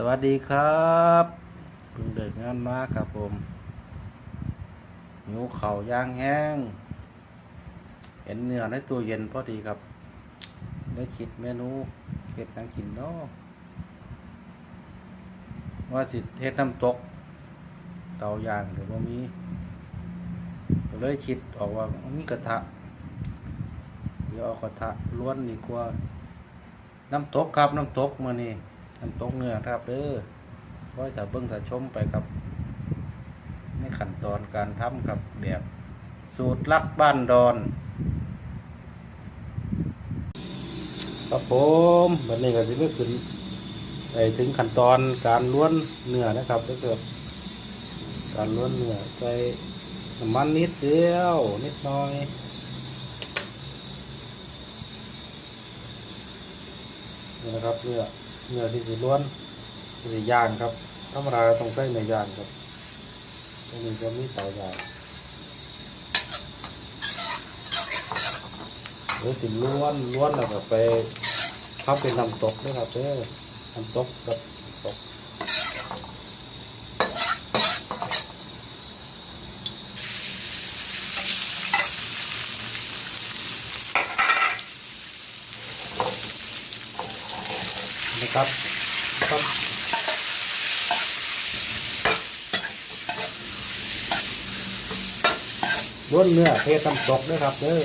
วัสดีครับเพิ่งเดินงานมาครับผมหิวข้าวย่างแห้งเห็นเนื้อในตู้เย็นพอดีครับได้คิดเมนูเห็ดนังกินเนาะว่าสิเฮ็ดน้ำตกเตาย่างหรือว่ามีก็เลยคิดออกว่ามีกระทะเดี๋ยวเอากระทะล้วนดีกว่าน้ำตกครับน้ำตกมื้อนี้น้ำตกเนื้อครับเด้อก็จะเบิ่งจะชมไปครับในขั้นตอนการทำครับแบบสูตรลับบ้านดอนครับผมวันนี้ก็จะไม่ขึ้นไปถึงขั้นตอนการล้วนเนื้อนะครับก็คือการล้วนเนื้อใส่น้ำมันนิดเดียวนิดหน่อยนี่นะครับเนื้อที่จะล้วนจะย่างครับธรรมดาต้องใส่เนื้อย่างครับอันนี้จะมีเตาย่างหรือสิล้วนแล้วก็ไปทำเป็นน้ำตกด้วยครับเด้อน้ำตกกับตกนะครับครับล้วนเนื้อเทน้ำตกด้วยครับเด้อ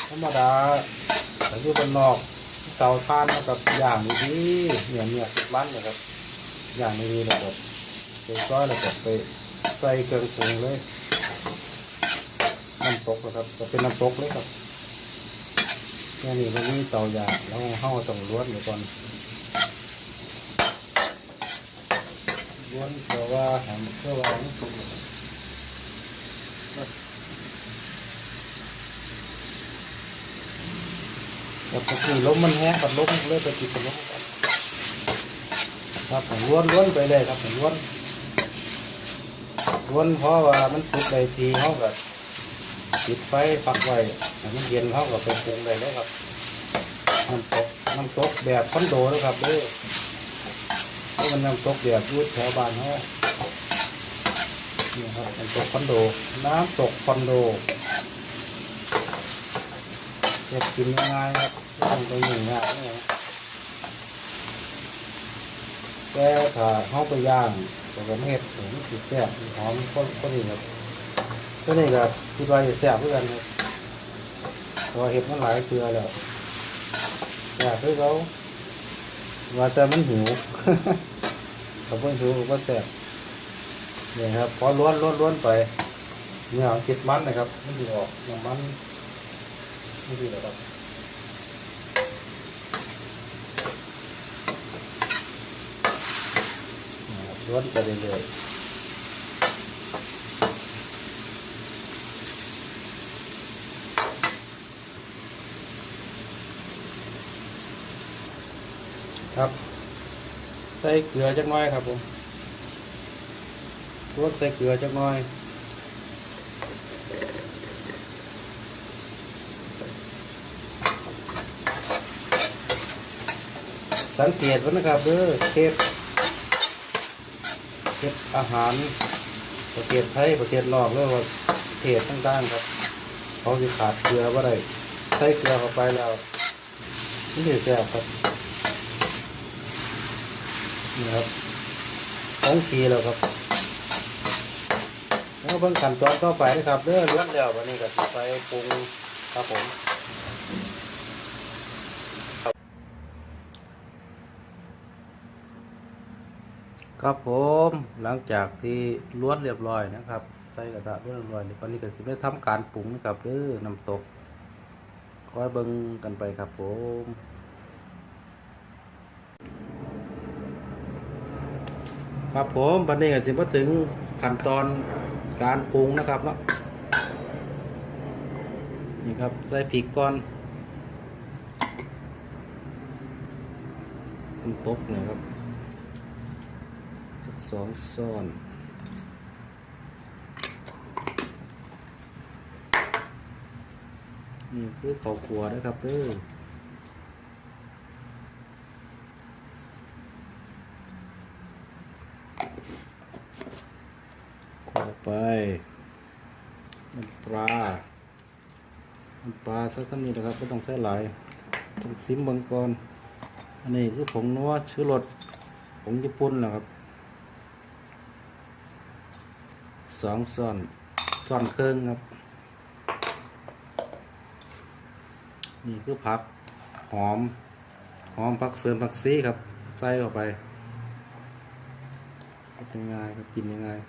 ธรรมดาแต่อยู่บนนอกเตาถ่านกับอย่างนี้เนี่ยติดมันนะครับอย่างนี้แล้วก็ไปซอยแล้วก็ไปใส่เครื่องปรุงเลยน้ำตกนะครับจะเป็นน้ำตกเลยครับแค่นี้มันมีเตาย่างแล้วเข้าต้องล้วนเดี๋ยวก่อนล้วนเพราะว่าหอมเพื่อว่าไม่สุกแต่ปกติลมมันแห้งกับลมเลยไปติดกับลมครับผมล้วนไปเลยครับผมล้วนเพราะว่ามันสุกได้ทีเขาก็ปิดไฟพักไว้มันเย็นเขาก็ไปปรุงได้เลยครับน้ำตกแบบคอนโดนะครับเด้อเพราะมันน้ำตกแบบยุดแถวบ้านเขานี่ครับน้ำตกคอนโดน้ำตกคอนโดเก็บกินง่ายครับต้องไปหนึ่งง่ายนี่แต่ถ้าเขาไปย่างแต่ก็ไม่เห็ดถึงติดแซ่บหอมคนนี้ครับตัวนี้ก็คิดว่าจะแซ่บเพื่อนครับเพราะเห็ดมันหลายเกลือแล้วแซ่บเพื่อเขาว่าแต่มันหิวเขาเพิ่งหิวก็แซ่บนี่ครับพอล้วนไปเนี่ยติดมันนะครับมันดีออกอย่างมันไม่ดีแล้วครับล้วนไปเรื่อยๆครับใส่เกลือจักหน่อยครับผมล้วนใส่เกลือจักหน่อยสังเกตไว้นะครับเด้อเชฟอาหารประเทศไทยประเทศนอกหรือว่าประเทศต่างๆครับเขาจะขาดเกลือว่าได้ใส่เกลือเข้าไปแล้วนี่จะแซ่บครับนี่ครับของทีแล้วครับแล้วเบิ่งขั้นตอนต่อไปนะครับเด้อล้วนแล้ววันนี้ก็จะไปปรุงครับผมครับผมหลังจากที่ล้วนเรียบร้อยนะครับใส่กระทะเรียบร้อยวันนี้ก็จะได้ทำการปรุงนะครับเด้อน้ำตกคอยเบิ่งกันไปครับผมครับผมวันนี้ก็จะมาถึงขั้นตอนการปรุงนะครับเนาะนี่ครับใส่พริกก่อนน้ำตกนะครับ2 ช้อนน นี่คือข้าวคั่วนะครับเด้อคั่วไปน้ำปลาสักเท่านี้นะครับไม่ต้องใช้หลายต้องซิมเบิ่งก่อนอันนี้คือผงนัวชูรสผงญี่ปุ่นนะครับ2 ช้อนครึ่งครับนี่คือผักหอมผักเสริมผักซีครับใส่เข้าไปง่ายๆครับกินง่ายๆ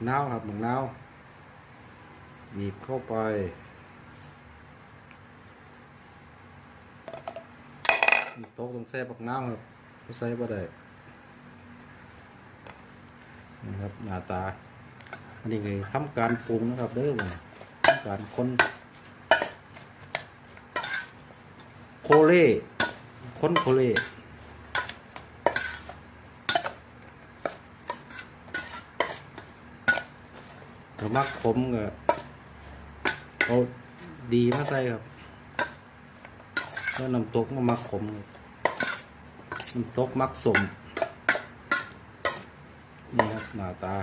นาวครับหมึงนาวบีบเข้าไปโต๊ะต้องใส่บักน้ำครับไม่ใส่บ่ได้นะครับหน้าตาอันนี้คือทำการปรุงนะครับเด้อทำการคนโคเล่ถ้ามักขมก็เอาดีมาใส่ครับแล้วน้ำตกมามักขมน้ำตกมักสมนี่ครับหน้าตา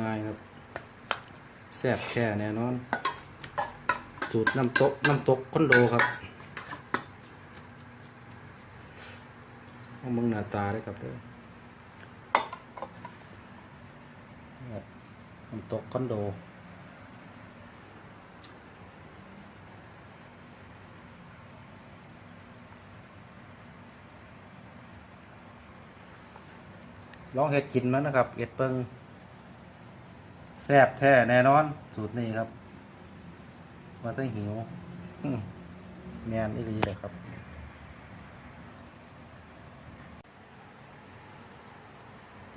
ง่ายๆครับแซ่บแค่แน่นอนสูตรน้ำตกคอนโดครับเอามึงหน้าตาได้ครับเด้อน้ำตกคอนโดลองเห็ดกินมันนะครับเห็ดเปิงแซ่บแท้แน่นอนสูตรนี้ครับมาตั้งหิวแมนอีหลีเลยครับ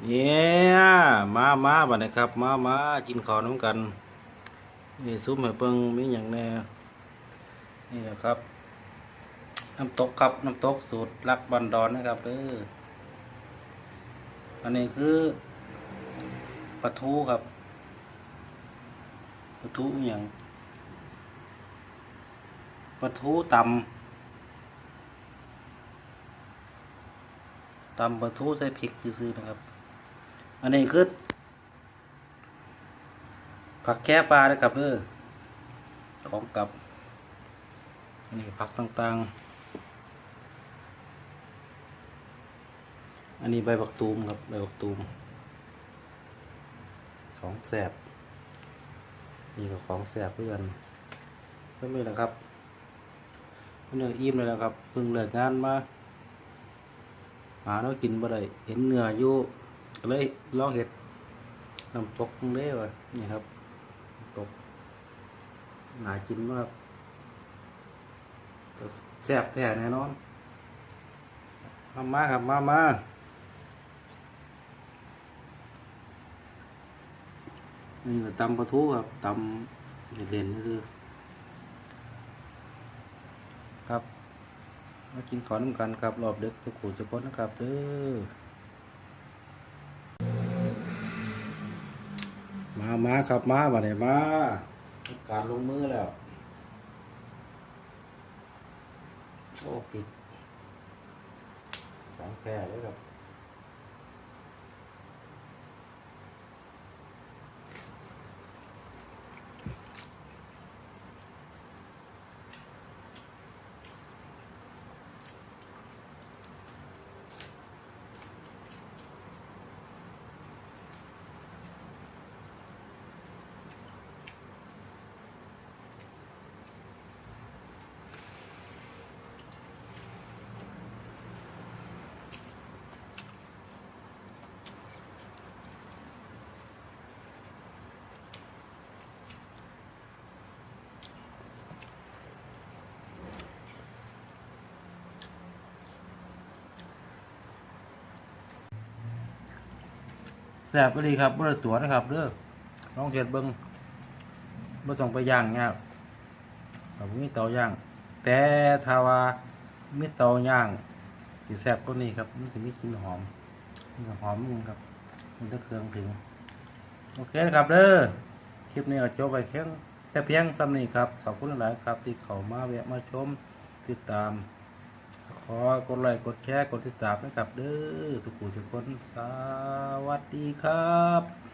เนี่ยมาบัดนี้ครับมากินข้าวน้ำกันนี่ซุปเห็ดเปิงมีอย่างแน่นี่แหละครับน้ำตกครับน้ำตกสูตรรักบันดอนนะครับเด้ออันนี้คือปลาทูครับปลาทูอย่างปลาทูตำปลาทูใส่พริกซื่อๆนะครับอันนี้คือผักแค่ปลานะครับเด้อของกับอันนี้ผักต่างๆอันนี้ใบบักตูมครับใบบักตูมของแสบนี่ก็ของแสบเพื่อนไม่มีแล้วครับเนื้ออิ่มเลยแล้วครับเพิ่งเลิกงานมาหาแล้วกินบ่ได้เห็นเนื้ออยู่ก็เลยลองเห็ดน้ำตกเด้อว่ะนี่ครับตกหนากินมากแซ่บแท้แน่นอนมาครับมานี่ก็ตำปลาทูครับตำเด่นๆคือครับมากินข้าวน้ำกันครับรอบดึกทุกขู่ทุกคนนะครับเด้อมาครับมาบัดนี้มาการลงมือแล้วโอ้ปิดของแค่เลยครับแซ่บก็ดีครับเมื่อตัวนะครับเด้อลองเจ็ดเบิ้งไม่ต้องไปย่างเงี้ยแบบนี้เตาย่าง แต่ถ้าว่ามีเตาย่างสิแซ่บกว่านี้ครับมันจะมีกลิ่นหอมครับมันจะเครื่องถึงโอเคครับเด้อคลิปนี้ก็จบไปแค่เพียงซ้ำนี้ครับขอบคุณหลายครับที่เข้ามาแวะมาชมติดตามขอกดไลค์กดแชร์กดติดตามนะครับเด้อทุกคนสวัสดีครับ